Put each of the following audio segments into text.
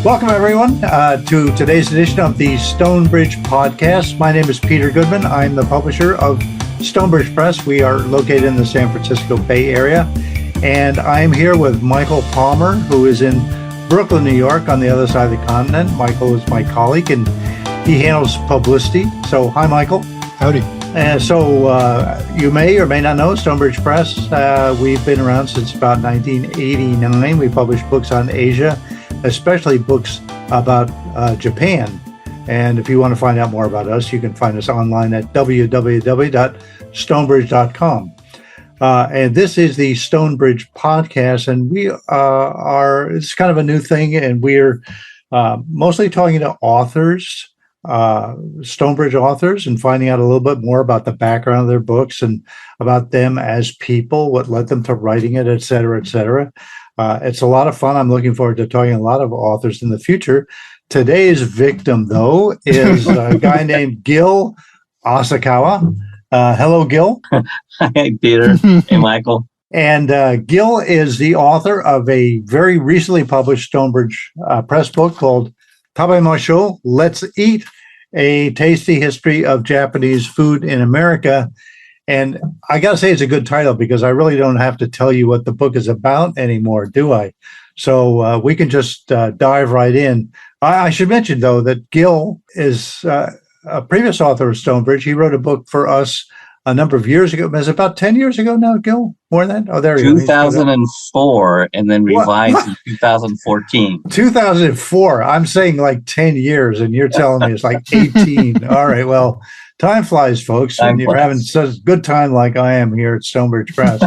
Welcome, everyone, to today's edition of the Stonebridge Podcast. My name is Peter Goodman. I'm the publisher of Stonebridge Press. We are located in the San Francisco Bay Area. And I'm here with Michael Palmer, who is in Brooklyn, New York, on the other side of the continent. Michael is my colleague, and he handles publicity. So, hi, Michael. Howdy. You may or may not know Stonebridge Press. We've been around since about 1989. We publish books on Asia, especially books about Japan. And if you want to find out more about us, you can find us online at www.stonebridge.com. And this is the Stonebridge Podcast, and we it's kind of a new thing, and we're mostly talking to authors, Stonebridge authors, and finding out a little bit more about the background of their books and about them as people, what led them to writing it, et cetera, et cetera. It's a lot of fun. I'm looking forward to talking to a lot of authors in the future. Today's victim, though, is a guy named Gil Asakawa. Hello, Gil. Hi, Peter. Hey, Michael. And Gil is the author of a very recently published Stonebridge Press book called Tabemasho, Let's Eat, a tasty history of Japanese food in America. And I got to say, it's a good title because I really don't have to tell you what the book is about anymore, do I? So we can just dive right in. I should mention, though, that Gil is a previous author of Stonebridge. He wrote a book for us a number of years ago. It was about 10 years ago now, Gil? More than that? Oh, there you go. 2004, and then revised in 2014. 2004. I'm saying like 10 years, and you're telling me it's like 18. All right, well, time flies, folks, and you're having such good time like I am here at Stonebridge Press.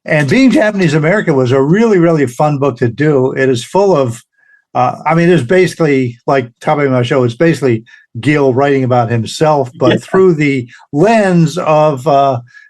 And Being Japanese American was a really, really fun book to do. It is full of, it's basically like Tabemasho. It's basically Gil writing about himself, but through the lens of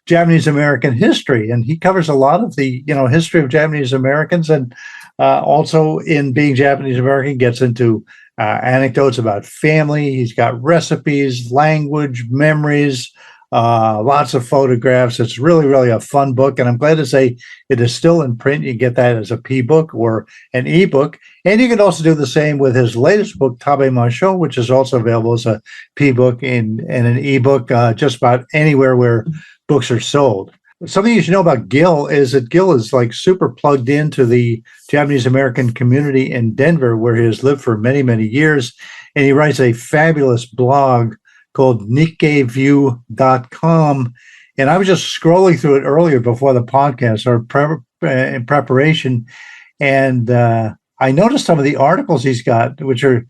Japanese American history. And he covers a lot of the, history of Japanese Americans, and also in Being Japanese American gets into anecdotes about family. He's got recipes, language, memories, lots of photographs. It's really, really a fun book. And I'm glad to say it is still in print. You can get that as a P-book or an e-book. And you can also do the same with his latest book, Tabemasho, which is also available as a P-book and an e-book just about anywhere where books are sold. Something you should know about Gil is that Gil is like super plugged into the Japanese American community in Denver, where he has lived for many, many years. And he writes a fabulous blog called NikkeiView.com. And I was just scrolling through it earlier before the podcast or in preparation. And I noticed some of the articles he's got, which are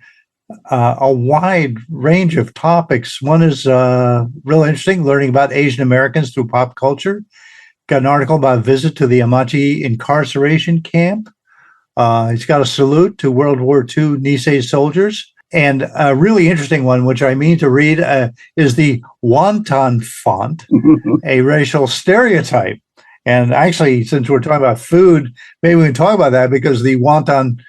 a wide range of topics. One is real interesting, learning about Asian Americans through pop culture. Got an article about a visit to the Amachi incarceration camp. He's got a salute to World War II Nisei soldiers. And a really interesting one, which I mean to read, is the wonton font, a racial stereotype. And actually, since we're talking about food, maybe we can talk about that, because the wonton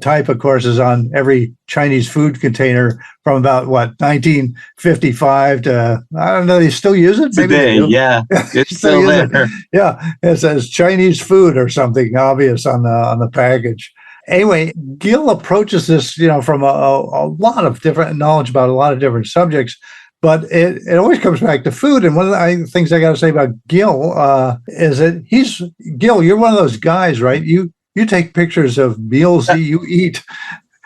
type, of course, is on every Chinese food container from about, 1955 to, I don't know, they still use it? Maybe today, yeah. It's still there. Yeah, it says Chinese food or something obvious on the package. Anyway, Gil approaches this, from a lot of different knowledge about a lot of different subjects, but it always comes back to food. And one of the things I got to say about Gil is that Gil, you're one of those guys, right? You take pictures of meals that you eat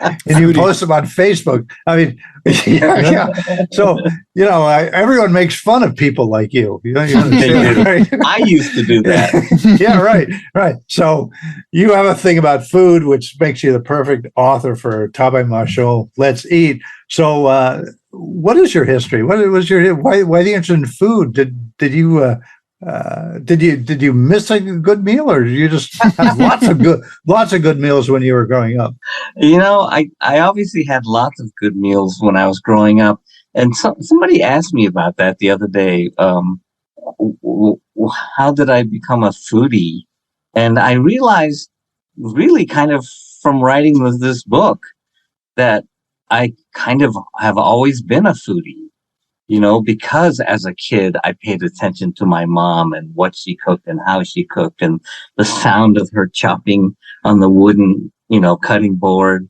and you post them on Facebook. I mean, yeah. So, everyone makes fun of people like you. Right? I used to do that. Yeah, right. So you have a thing about food, which makes you the perfect author for Tabemasho, Let's Eat. So what is your history? What was why the interest in food? Did you miss a good meal, or did you just have lots of good meals when you were growing up? I obviously had lots of good meals when I was growing up, and somebody asked me about that the other day. How did I become a foodie? And I realized, really, kind of from writing this book, that I kind of have always been a foodie. Because as a kid, I paid attention to my mom and what she cooked and how she cooked and the sound of her chopping on the wooden cutting board.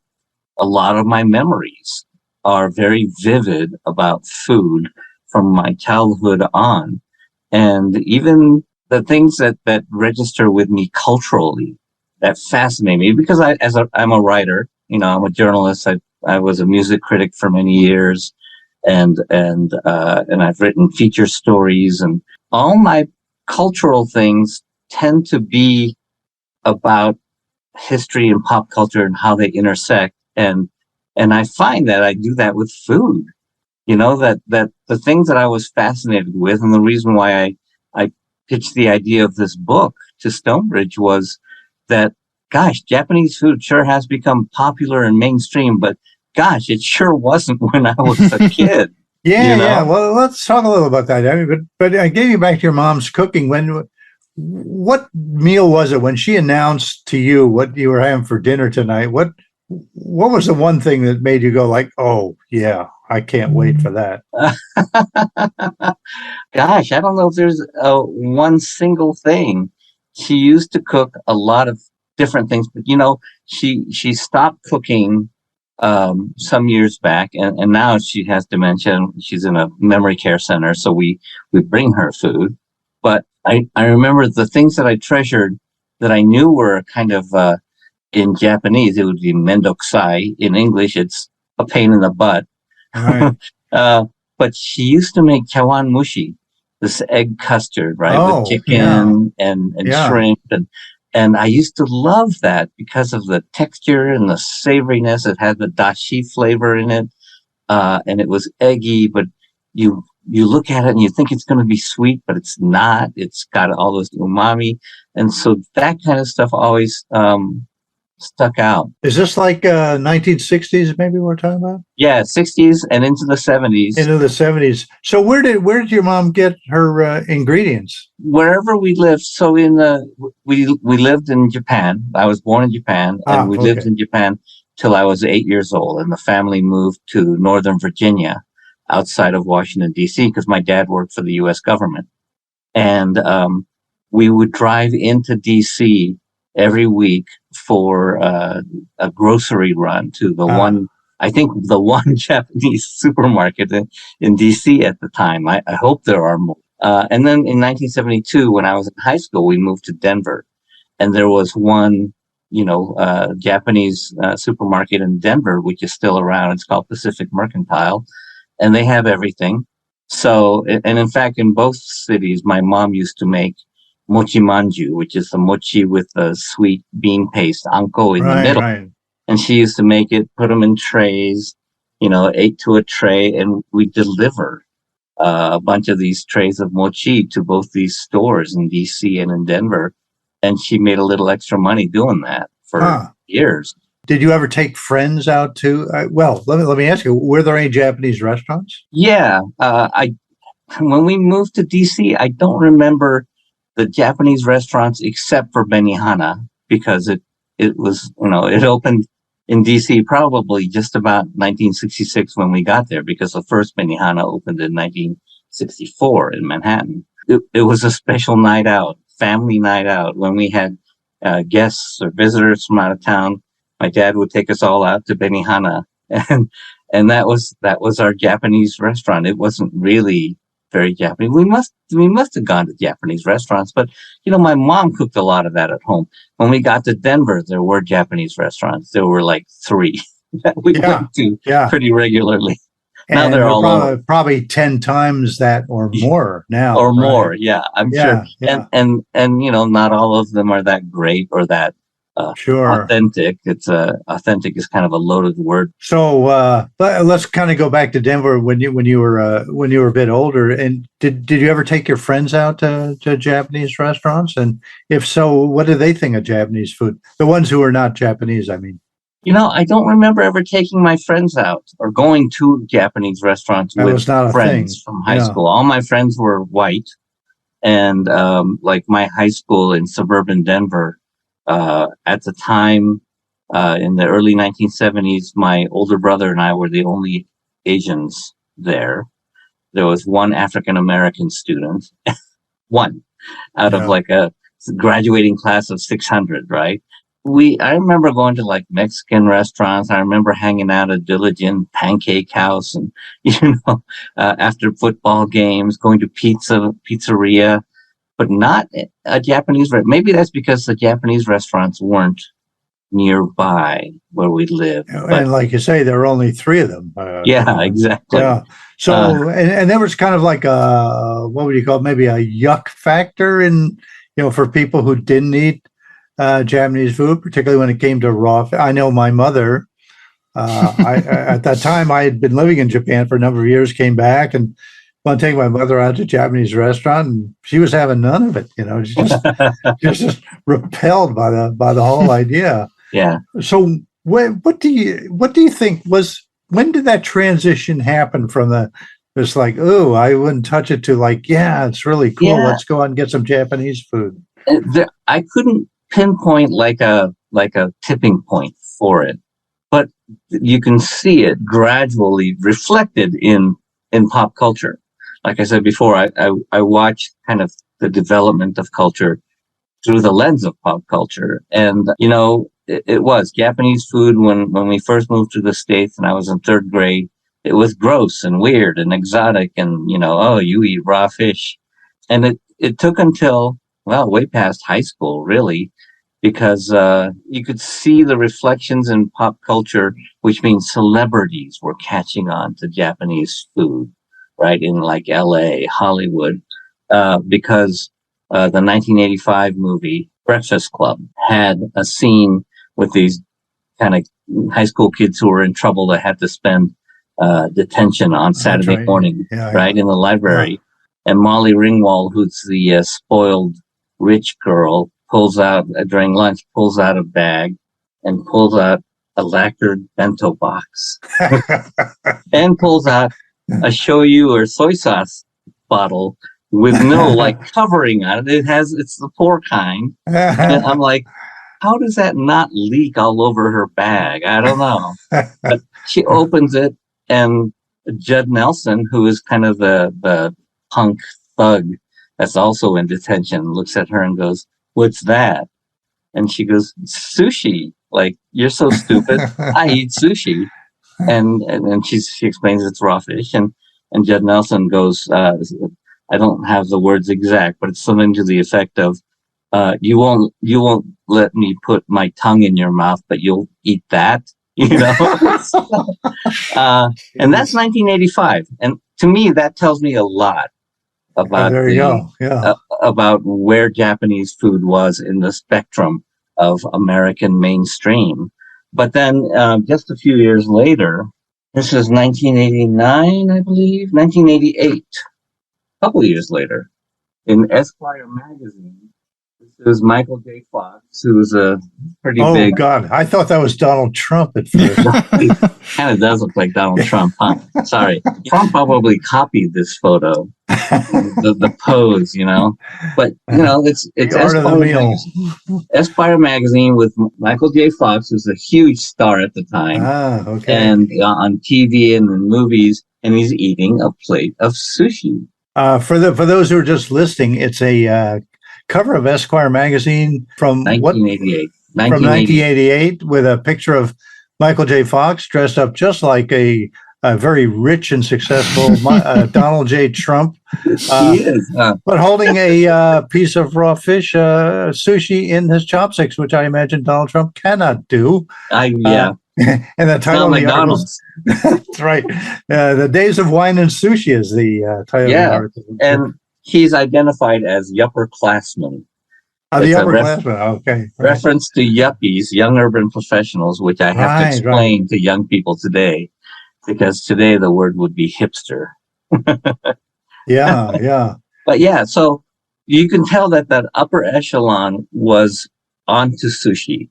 A lot of my memories are very vivid about food from my childhood on. And even the things that register with me culturally that fascinate me, because I'm a writer, I'm a journalist. I was a music critic for many years, and I've written feature stories, and all my cultural things tend to be about history and pop culture and how they intersect. And I find that I do that with food. That the things that I was fascinated with, and the reason why I pitched the idea of this book to Stonebridge was that, gosh, Japanese food sure has become popular and mainstream, but gosh, it sure wasn't when I was a kid. Yeah. Well, let's talk a little about that. I mean, but getting back to your mom's cooking, what meal was it when she announced to you what you were having for dinner tonight? What was the one thing that made you go like, oh yeah, I can't wait for that? Gosh, I don't know if there's one single thing. She used to cook a lot of different things, but she stopped cooking some years back, and now she has dementia. She's in a memory care center, so we bring her food. But I remember the things that I treasured that I knew were kind of in Japanese, it would be mendokusai. In English, it's a pain in the butt. Right. But she used to make chawan mushi, this egg custard, right, with chicken and shrimp, and I used to love that because of the texture and the savoriness. It had the dashi flavor in it, and it was eggy. But you look at it and you think it's going to be sweet, but it's not. It's got all those umami, and so that kind of stuff always stuck out. Is this like 1960s maybe we're talking about? Yeah, 60s and into the 70s. Into the 70s. So where did your mom get her ingredients? Wherever we lived. So we lived in Japan. I was born in Japan, and we lived in Japan till I was 8 years old, and the family moved to Northern Virginia outside of Washington, D.C., because my dad worked for the U.S. government. And we would drive into D.C. every week for a grocery run to the one Japanese supermarket in DC at the time. I hope there are more. And then in 1972, when I was in high school, we moved to Denver, and there was one, Japanese supermarket in Denver, which is still around. It's called Pacific Mercantile, and they have everything. So, and in fact, in both cities, my mom used to make mochi manju, which is the mochi with the sweet bean paste, anko, in the middle. Right. And she used to make it, put them in trays, 8 to a tray, and we deliver a bunch of these trays of mochi to both these stores in DC and in Denver. And she made a little extra money doing that for years. Did you ever take friends out to? Well, let me ask you: were there any Japanese restaurants? Yeah, when we moved to DC, I don't remember the Japanese restaurants except for Benihana, because it was, it opened in DC probably just about 1966 when we got there, because the first Benihana opened in 1964 in Manhattan. It was a special night out, family night out, when we had guests or visitors from out of town. My dad would take us all out to Benihana, and that was our Japanese restaurant. It wasn't really very Japanese. We must have gone to Japanese restaurants, but my mom cooked a lot of that at home. When we got to Denver, there were Japanese restaurants. There were like 3 that we went to pretty regularly. Now And they're all probably 10 times that or more now. Or more, yeah, I'm sure. Yeah. And not all of them are that great or that authentic. It's authentic is kind of a loaded word. So let's kind of go back to Denver when you were a bit older. And did you ever take your friends out to Japanese restaurants? And if so, what do they think of Japanese food? The ones who are not Japanese, I mean. I don't remember ever taking my friends out or going to Japanese restaurants with friends from high school. All my friends were white, and like my high school in suburban Denver. At the time, in the early 1970s, my older brother and I were the only Asians there. There was one African American student, one out of like a graduating class of 600, right? I remember going to like Mexican restaurants. I remember hanging out at Village Inn Pancake House, and after football games, going to pizzeria, but not a Japanese. Maybe that's because the Japanese restaurants weren't nearby where we lived. And like you say, there are only 3 of them. Yeah, exactly. Yeah. So, and there was kind of like what would you call it? Maybe a yuck factor in, for people who didn't eat Japanese food, particularly when it came to raw. I know my mother, at that time, I had been living in Japan for a number of years, came back and want to take my mother out to a Japanese restaurant, and she was having none of it. She's just repelled by the whole idea. Yeah. So what do you think when did that transition happen from it's like, oh, I wouldn't touch it, to like, yeah, it's really cool. Yeah. Let's go out and get some Japanese food. I couldn't pinpoint like a tipping point for it, but you can see it gradually reflected in pop culture. Like I said before, I watched kind of the development of culture through the lens of pop culture. And, it was Japanese food when we first moved to the States and I was in 3rd grade. It was gross and weird and exotic and, oh, you eat raw fish. And it took until, well, way past high school, really, because you could see the reflections in pop culture, which means celebrities were catching on to Japanese food, right, in like LA, Hollywood, because the 1985 movie Breakfast Club had a scene with these kind of high school kids who were in trouble that had to spend detention on Saturday morning, in the library. Yeah. And Molly Ringwald, who's the spoiled rich girl, pulls out a bag and pulls out a lacquered bento box and pulls out a shoyu or soy sauce bottle with no like covering on it. It's the poor kind. And I'm like, how does that not leak all over her bag? I don't know. But she opens it, and Judd Nelson, who is kind of the punk thug that's also in detention, looks at her and goes, "What's that?" And she goes, "Sushi. Like, you're so stupid. I eat sushi." And she explains it's raw fish. And Judd Nelson goes, I don't have the words exact, but it's something to the effect of, you won't let me put my tongue in your mouth, but you'll eat that, And that's 1985. And to me, that tells me a lot about about where Japanese food was in the spectrum of American mainstream. But then just a few years later, this was 1989, I believe, 1988, a couple years later, in Esquire magazine, this is Michael J. Fox, who was a pretty big... Oh, God. I thought that was Donald Trump at first. Kind of does look like Donald Trump, huh? Sorry. Trump probably copied this photo, the pose, But, it's Esquire magazine with Michael J. Fox, who's a huge star at the time. Okay. And on TV and in movies, and he's eating a plate of sushi. For those who are just listening, it's a cover of Esquire magazine from 1988. From 1988, with a picture of Michael J. Fox dressed up just like a very rich and successful Donald J. Trump, he is, but holding a piece of raw fish sushi in his chopsticks, which I imagine Donald Trump cannot do. And the title of the article, that's right. The Days of Wine and Sushi is the title of the article. And he's identified as upperclassman. The upperclassman, okay. Right. Reference to yuppies, young urban professionals, which I have to explain to young people today, because today the word would be hipster. Yeah. But so you can tell that upper echelon was onto sushi.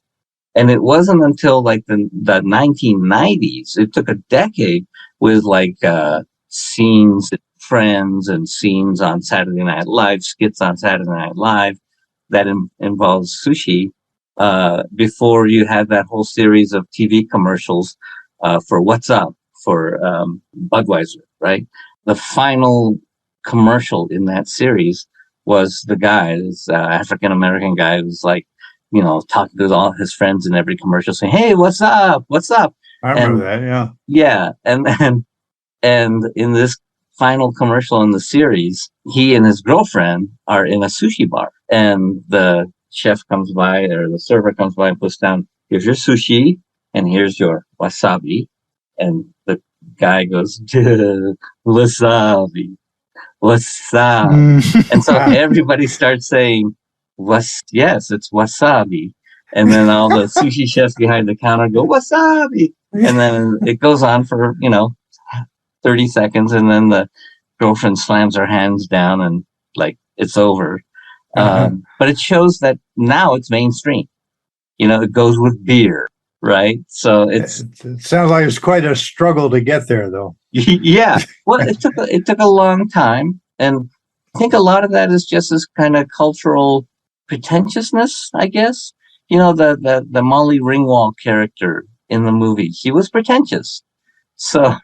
And it wasn't until like the 1990s, it took a decade with like scenes, Friends, and scenes on Saturday Night Live, skits on Saturday Night Live that involves sushi, before you had that whole series of TV commercials for What's Up, for Budweiser, right? The final commercial in that series was the guy, this African-American guy, who's like, talking to all his friends in every commercial saying, "Hey, what's up? What's up?" I remember that. Yeah. Yeah. And in this final commercial in the series, he and his girlfriend are in a sushi bar, and the chef comes by, or the server comes by and puts down, "Here's your sushi and here's your wasabi." And the guy goes, "Wasabi, wasabi." And so everybody starts saying, yes, it's wasabi. And then all the sushi chefs behind the counter go, "Wasabi." And then it goes on for, 30 seconds. And then the girlfriend slams her hands down and it's over. But it shows that now it's mainstream. It goes with beer, right? So it sounds like it's quite a struggle to get there, though. Yeah. Well, it took a long time. And I think a lot of that is just this kind of cultural pretentiousness, I guess. The Molly Ringwald character in the movie, he was pretentious. So,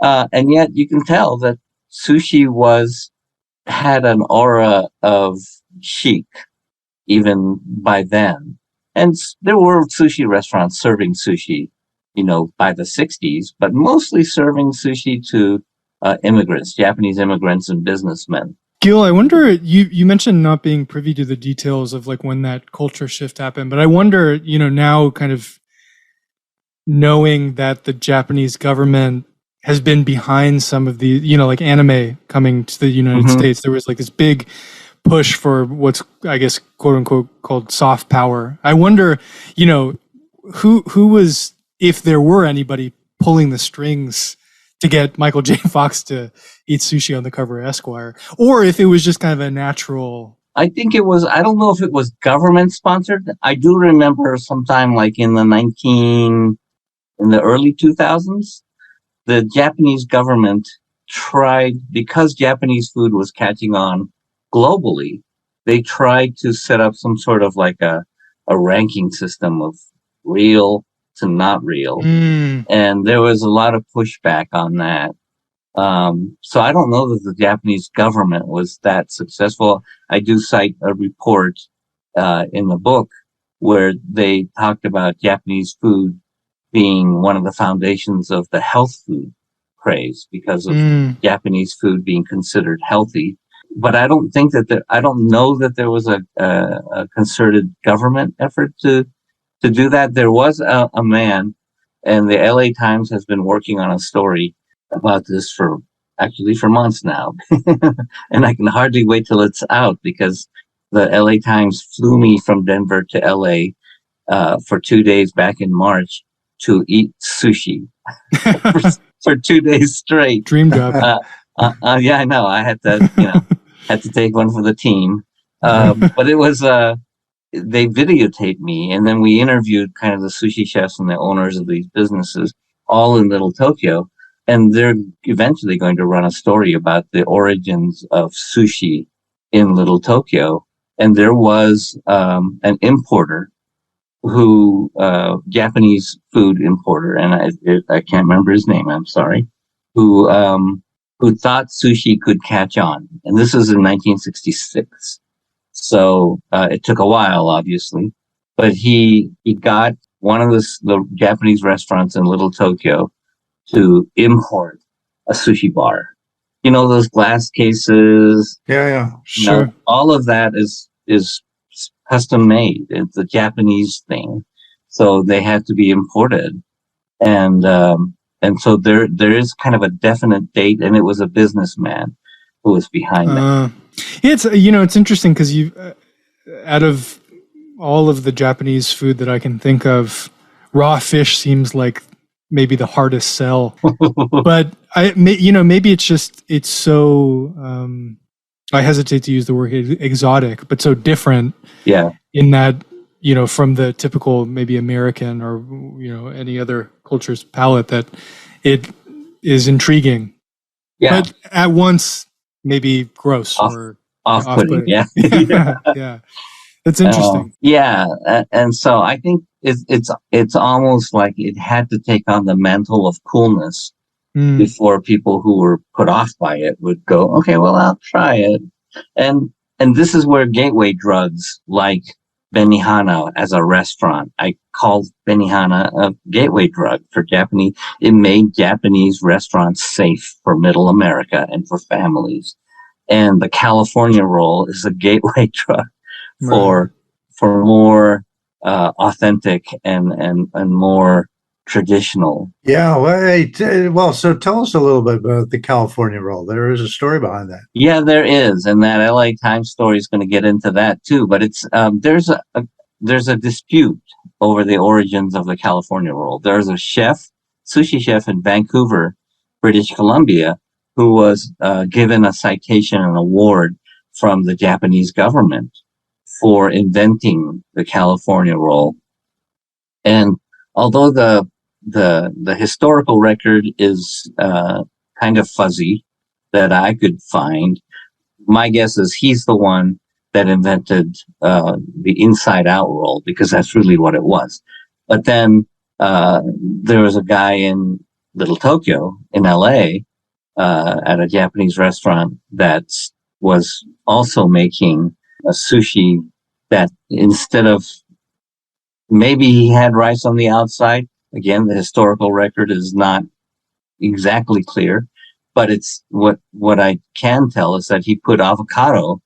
and yet you can tell that sushi had an aura of chic even by then. And there were sushi restaurants serving sushi, by the 60s, but mostly serving sushi to immigrants, Japanese immigrants and businessmen. Gil, I wonder, you mentioned not being privy to the details of when that culture shift happened, but I wonder, now kind of knowing that the Japanese government has been behind some of the, anime coming to the United States, there was this big push for what's, I guess, quote unquote, called soft power. I wonder, who was, if there were anybody pulling the strings to get Michael J. Fox to eat sushi on the cover of Esquire, or if it was just kind of a natural. I think it was, I don't know if it was government sponsored. I do remember sometime in the early 2000s, the Japanese government tried, because Japanese food was catching on globally, they tried to set up some sort of a ranking system of real to not real. And there was a lot of pushback on that. So I don't know that the Japanese government was that successful. I do cite a report in the book where they talked about Japanese food being one of the foundations of the health food craze because of Japanese food being considered healthy. But I don't think I don't know that there was a concerted government effort to do that. There was a man, and the LA Times has been working on a story about this for months now. And I can hardly wait till it's out, because the LA Times flew me from Denver to LA for 2 days back in March to eat sushi for 2 days straight. Dream job. Yeah, I know. I had to, had to take one for the team. But it was, they videotaped me, and then we interviewed kind of the sushi chefs and the owners of these businesses, all in Little Tokyo. And they're eventually going to run a story about the origins of sushi in Little Tokyo. And there was an importer Japanese food importer, and I can't remember his name, I'm sorry, who thought sushi could catch on. And this is in 1966. So it took a while, obviously, but he got one of the Japanese restaurants in Little Tokyo to import a sushi bar. Those glass cases. Yeah, sure. All of that is custom made. It's a Japanese thing, so they had to be imported, and so there is kind of a definite date, and it was a businessman who was behind that. It's it's interesting because you, out of all of the Japanese food that I can think of, raw fish seems like maybe the hardest sell. But maybe it's so. I hesitate to use the word exotic, but so different. Yeah. In that, from the typical maybe American or any other culture's palate, that it is intriguing. Yeah. But at once maybe gross or off-putting. Yeah. Yeah. That's interesting. And so I think it's almost like it had to take on the mantle of coolness before people who were put off by it would go, okay, well, I'll try it. And this is where gateway drugs like Benihana as a restaurant. I called Benihana a gateway drug for Japanese. It made Japanese restaurants safe for middle America and for families. And the California roll is a gateway drug for more authentic and more traditional. Yeah, well, so tell us a little bit about the California roll. There is a story behind that. Yeah, there is, and that LA Times story is going to get into that too. But it's there's a dispute over the origins of the California roll. There's a sushi chef in Vancouver, British Columbia, who was given a citation and award from the Japanese government for inventing the California roll. And although the historical record is kind of fuzzy that I could find, my guess is he's the one that invented the inside out roll, because that's really what it was. But then there was a guy in Little Tokyo in LA at a Japanese restaurant that was also making a sushi that instead of, maybe he had rice on the outside. Again, the historical record is not exactly clear, but it's what I can tell is that he put avocado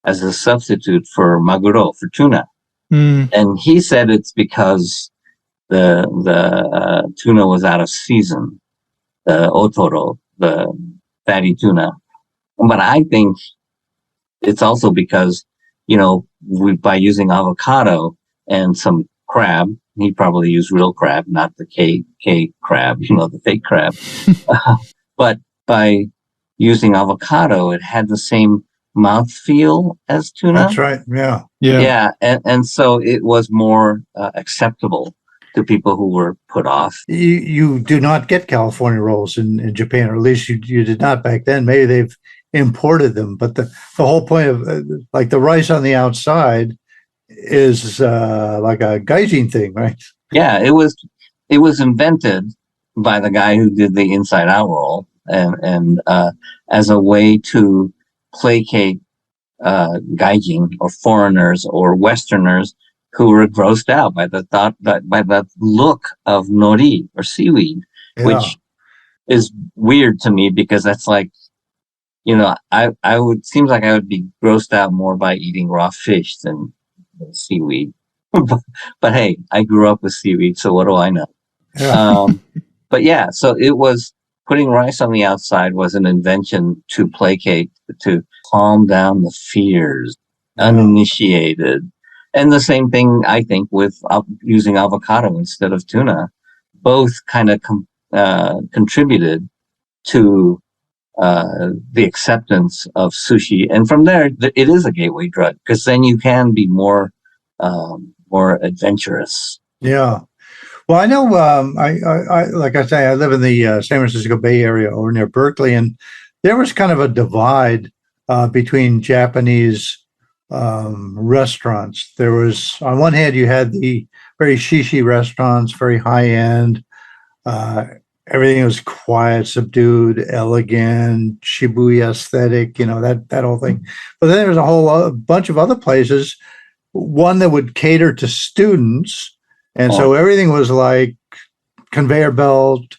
as a substitute for maguro, for tuna. And he said it's because the tuna was out of season, the otoro, the fatty tuna. But I think it's also because, by using avocado and some crab, he probably used real crab, not the K crab, the fake crab. But by using avocado, it had the same mouthfeel as tuna. That's right. Yeah. Yeah. And so it was more acceptable to people who were put off. You do not get California rolls in Japan, or at least you did not back then. Maybe they've imported them, but the whole point of like the rice on the outside is like a gaijin thing, right? Yeah, it was invented by the guy who did the inside out roll, and as a way to placate gaijin or foreigners or Westerners who were grossed out by the thought by the look of nori or seaweed, which is weird to me, because that's like, seems like I would be grossed out more by eating raw fish than seaweed. But hey, I grew up with seaweed, so what do I know? Yeah. But yeah, so it was, putting rice on the outside was an invention to placate, to calm down the fears, uninitiated. And the same thing, I think, with using avocado instead of tuna. Both kind of contributed to the acceptance of sushi. And from there, it is a gateway drug, because then you can be more adventurous. Yeah. Well, I know, I like I say, I live in the San Francisco Bay Area over near Berkeley, and there was kind of a divide between Japanese restaurants. There was, on one hand, you had the very shishi restaurants, very high end. Everything was quiet, subdued, elegant, Shibuya aesthetic, that whole thing. But then there was a whole bunch of other places, one that would cater to students. And so everything was like conveyor belt,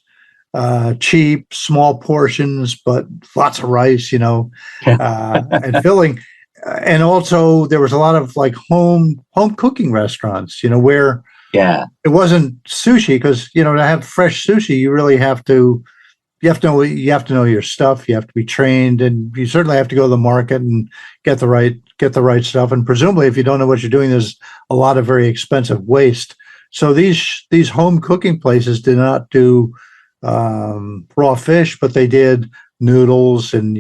cheap, small portions, but lots of rice, and filling. And also there was a lot of like home cooking restaurants, where it wasn't sushi, because, to have fresh sushi, you really have to know your stuff. You have to be trained, and you certainly have to go to the market and get the right stuff. And presumably, if you don't know what you're doing, there's a lot of very expensive waste. So these home cooking places did not do raw fish, but they did noodles and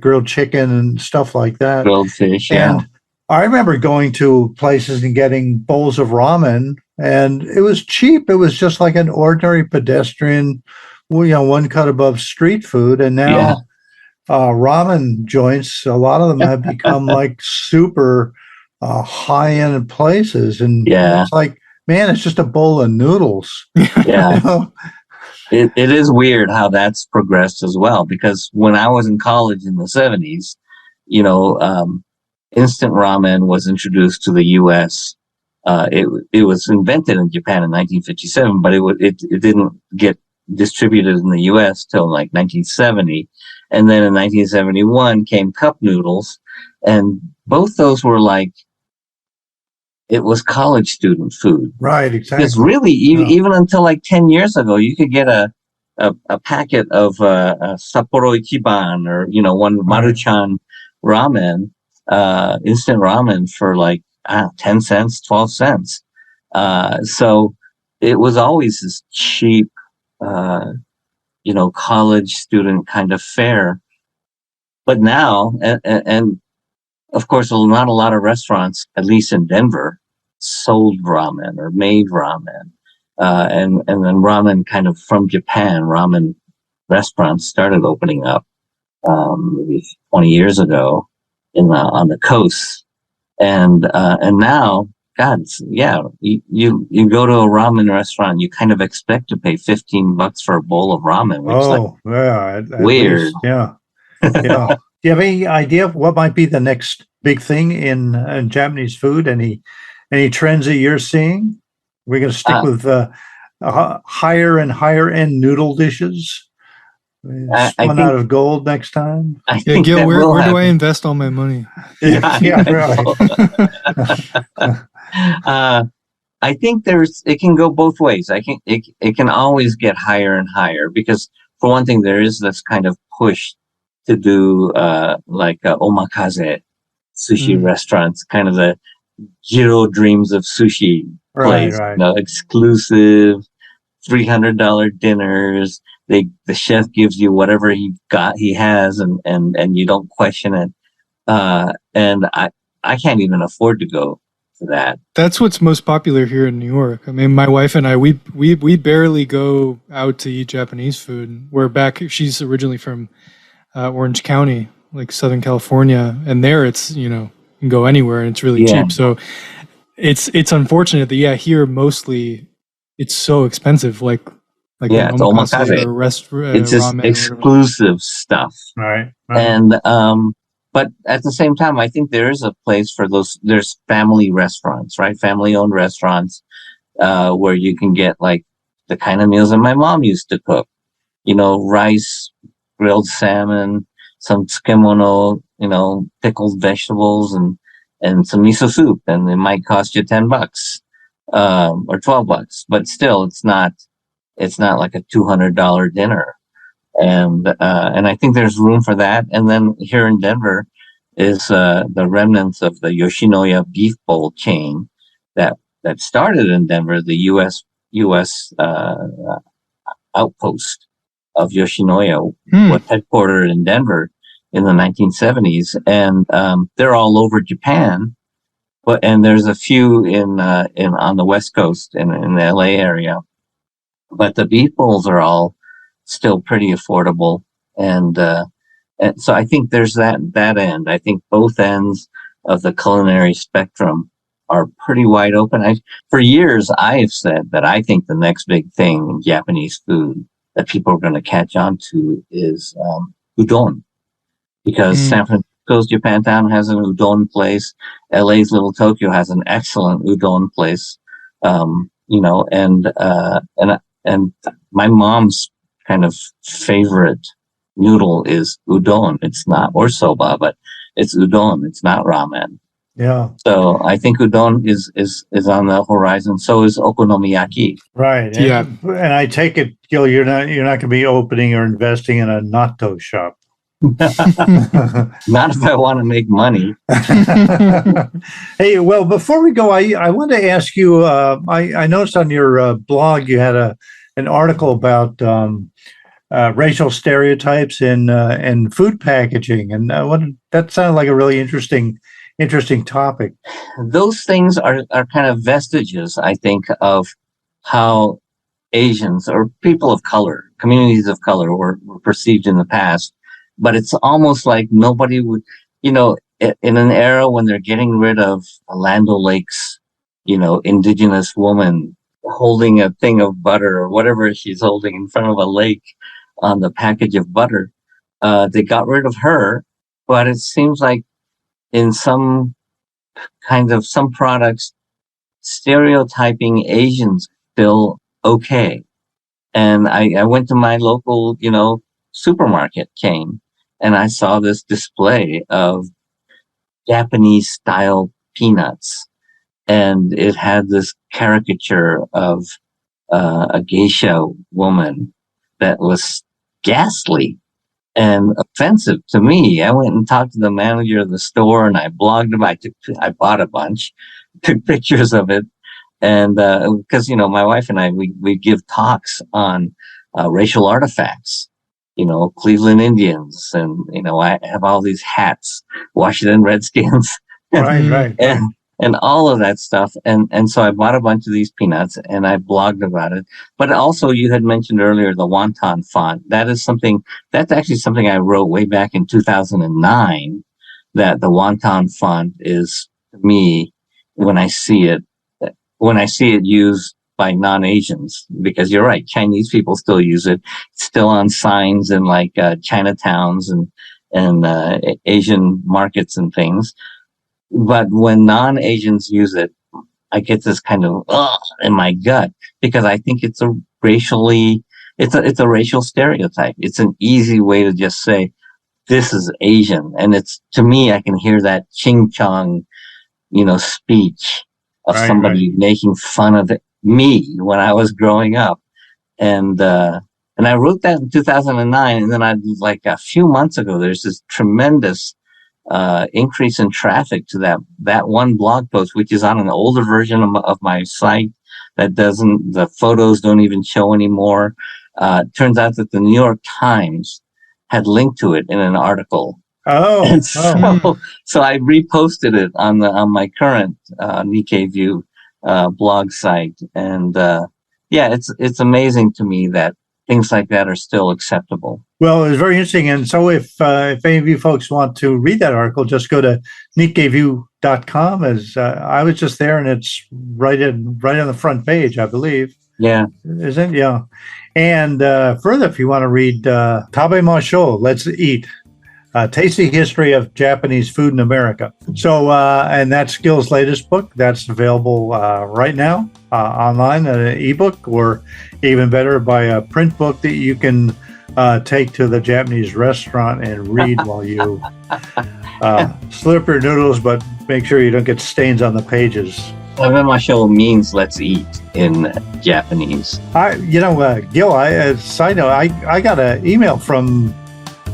grilled chicken and stuff like that. Grilled fish, yeah. And I remember going to places and getting bowls of ramen, and it was cheap. It was just like an ordinary pedestrian, one cut above street food. And now ramen joints, a lot of them have become like super high-end places, and it's like, man, it's just a bowl of noodles. Yeah. It is weird how that's progressed as well, because when I was in college in the 70s, instant ramen was introduced to the U.S. It was invented in Japan in 1957, but it didn't get distributed in the U.S. till like 1970, and then in 1971 came cup noodles, and both those were like, it was college student food. Right, exactly. Because really, even until like 10 years ago, you could get a packet of Sapporo Ichiban, or one Maruchan ramen, instant ramen, for like 10 cents, 12 cents. So it was always this cheap, college student kind of fare. But now, and of course, not a lot of restaurants, at least in Denver, sold ramen or made ramen. And then ramen kind of from Japan, ramen restaurants started opening up maybe 20 years ago on the coast. And now, God, yeah, you go to a ramen restaurant, you kind of expect to pay $15 for a bowl of ramen, which at weird. Least, yeah. Do you have any idea of what might be the next big thing in Japanese food? Any trends that you're seeing? We're going to stick with higher and higher end noodle dishes. Spun out of gold next time. Yeah, Gil, where do I invest all my money? Yeah, right. I think it can go both ways. It can always get higher and higher, because for one thing, there is this kind of push to do like omakase sushi restaurants, kind of the Jiro dreams of sushi place, right. Exclusive $300 dinners. The chef gives you whatever he has, and you don't question it. And I can't even afford to go to that. That's what's most popular here in New York. I mean, my wife and I, we barely go out to eat Japanese food. She's originally from Orange County, like Southern California, and there it's, you can go anywhere and it's really cheap. So it's unfortunate that here mostly it's so expensive. Like it's omakase or it's just exclusive stuff, right? And but at the same time, I think there is a place for those. There's family restaurants, right? Family-owned restaurants where you can get like the kind of meals that my mom used to cook. Rice, grilled salmon, some tsukemono, pickled vegetables, and some miso soup, and it might cost you $10 or $12, but still, it's not like a $200 dinner. And I think there's room for that. And then here in Denver is the remnants of the Yoshinoya beef bowl chain that started in Denver, the U.S. Outpost of Yoshinoya, was headquartered in Denver in the 1970s, and they're all over Japan. And there's a few on the West Coast in the LA area, but the beef bowls are all still pretty affordable, and so I think there's that end. I think both ends of the culinary spectrum are pretty wide open. For years, I have said that I think the next big thing in Japanese food that people are going to catch on to is udon, because San Francisco's Japantown has an udon place. LA's Little Tokyo has an excellent udon place, and my mom's kind of favorite noodle is udon. It's not, or soba, but it's udon. It's not ramen. Yeah. So I think udon is on the horizon. So is okonomiyaki. Right. And I take it, Gil, you're not going to be opening or investing in a natto shop. Not if I want to make money. Hey, well, before we go, I want to ask you. I noticed on your blog you had an article about racial stereotypes in food packaging, and that sounded like a really interesting topic. Those things are kind of vestiges, I think, of how Asians or people of color, communities of color, were perceived in the past. But it's almost like nobody would, in an era when they're getting rid of Land O'Lakes, indigenous woman holding a thing of butter or whatever she's holding in front of a lake on the package of butter. They got rid of her, but it seems like in some products, stereotyping Asians still okay? And I went to my local, supermarket chain, and I saw this display of Japanese style peanuts, and it had this caricature of a geisha woman that was ghastly and offensive to me. I went and talked to the manager of the store, and I blogged about it. I bought a bunch, took pictures of it, and because my wife and I we give talks on racial artifacts, Cleveland Indians, and I have all these hats, Washington Redskins, right. and all of that stuff. And so I bought a bunch of these peanuts, and I blogged about it. But also, you had mentioned earlier the wonton font. That's actually something I wrote way back in 2009, that the wonton font is, to me, when I see it used by non-Asians, because you're right, Chinese people still use it. It's still on signs in like Chinatowns and Asian markets and things. But when non-Asians use it, I get this kind of in my gut, because I think it's a racial stereotype. It's an easy way to just say this is Asian, and it's, to me, I can hear that ching chong, speech of somebody making fun of me when I was growing up, and I wrote that in 2009, and then like a few months ago, there's this tremendous increase in traffic to that one blog post, which is on an older version of my site the photos don't even show anymore. Turns out that the New York Times had linked to it in an article. And so I reposted it on my current Nikkei View blog site, and it's amazing to me that things like that are still acceptable. Well, it's very interesting. And so if any of you folks want to read that article, just go to NikkeiView.com. As I was just there, and it's right on the front page, I believe. Yeah. Isn't it? Yeah. And further, if you want to read Tabemasho, Let's Eat, Tasty History of Japanese Food in America. So, and that's Gil's latest book. That's available right now online, an ebook, or even better, by a print book that you can take to the Japanese restaurant and read while you slurp your noodles, but make sure you don't get stains on the pages. Tabemasho means let's eat in Japanese. Gil, side note, I got an email from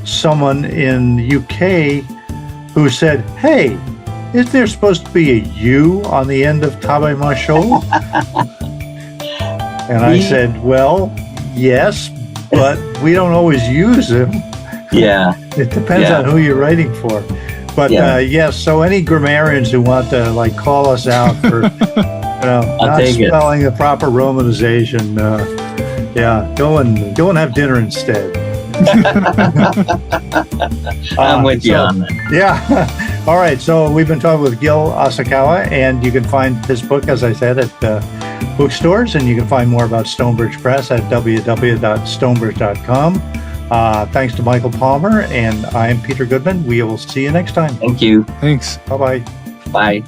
someone in UK who said, "Hey, is there supposed to be a U on the end of Tabemasho?" And I said, "Well, yes, but we don't always use them." Yeah. It depends on who you're writing for. But yes, so any grammarians who want to call us out for not spelling the proper romanization, go and have dinner instead. I'm with you on that. Yeah. All right. So we've been talking with Gil Asakawa, and you can find his book, as I said, at bookstores, and you can find more about Stonebridge Press at www.stonebridge.com. Thanks to Michael Palmer, and I'm Peter Goodman. We will see you next time. Thank you. Thanks. Bye-bye. Bye.